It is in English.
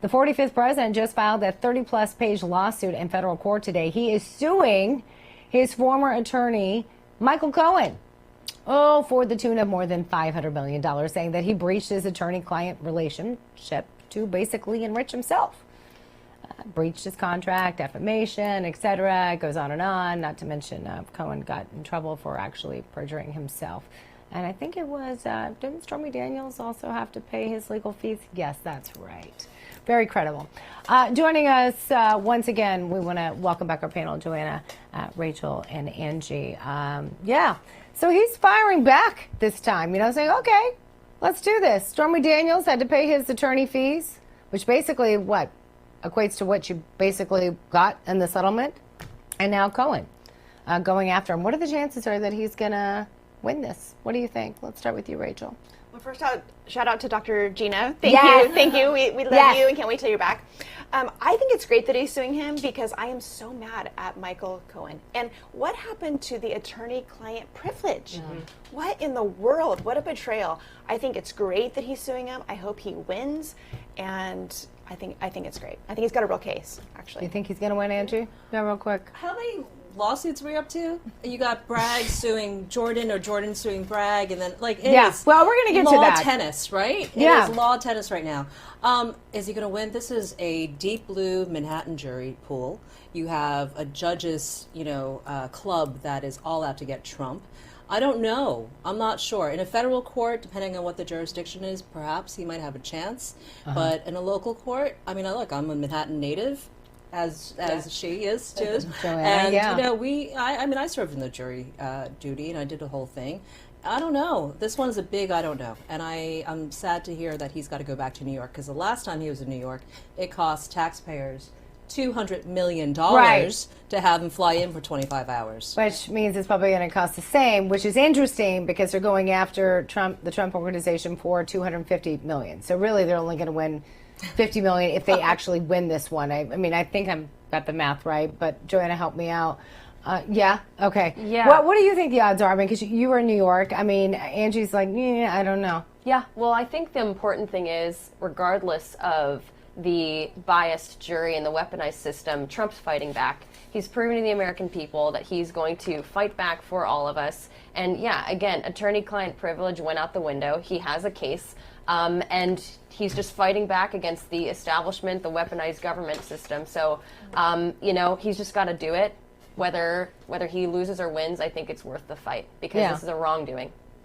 The 45th president just filed a 30-plus page lawsuit in federal court today. He is suing his former attorney, Michael Cohen, for the tune of more than $500 million, saying that he breached his attorney-client relationship to basically enrich himself. Breached his contract, defamation, etc. It goes on, not to mention Cohen got in trouble for actually perjuring himself. And I think it was, didn't Stormy Daniels also have to pay his legal fees? Yes, that's right. Very credible. Joining us once again, we want to welcome back our panel, Joanna, Rachel, and Angie. So he's firing back this time, saying, okay, let's do this. Stormy Daniels had to pay his attorney fees, which basically equates to what you basically got in the settlement. And now Cohen going after him. What are the chances are that he's going to win this? What do you think? Let's start with you, Rachel. Well, first shout out to Dr. Gina. Thank you. We love you and can't wait till you're back. I think it's great that he's suing him because I am so mad at Michael Cohen. And what happened to the attorney-client privilege? Mm-hmm. What in the world? What a betrayal. I think it's great that he's suing him. I hope he wins. And I think it's great. I think he's got a real case, actually. You think he's going to win, Angie? Yeah, real quick. How many lawsuits were you up to? You got Bragg suing Jordan or Jordan suing Bragg, and then well, we're going to get to that. Law tennis, right? Yeah. It is law tennis right now. Is he going to win? This is a deep blue Manhattan jury pool. You have a judges, club that is all out to get Trump. I don't know. I'm not sure. In a federal court, depending on what the jurisdiction is, perhaps he might have a chance. But in a local court, I'm a Manhattan native. As she is too, Joanna, and I served in the jury duty and I did the whole thing. I don't know. This one is a big I don't know, and I'm sad to hear that he's got to go back to New York because the last time he was in New York, it cost taxpayers $200 million to have him fly in for 25 hours. Which means it's probably going to cost the same, which is interesting because they're going after the Trump organization for $250 million. So really, they're only going to win $50 million if they actually win this one. I think I've got the math right, but Joanna, help me out. Okay. Yeah. What do you think the odds are? Because you were in New York. Angie's like, I don't know. Yeah. Well, I think the important thing is, regardless of the biased jury and the weaponized system, Trump's fighting back. He's proven to the American people that he's going to fight back for all of us. And again, attorney-client privilege went out the window. He has a case. And he's just fighting back against the establishment, the weaponized government system. So, he's just got to do it. Whether he loses or wins, I think it's worth the fight because this is a wrongdoing.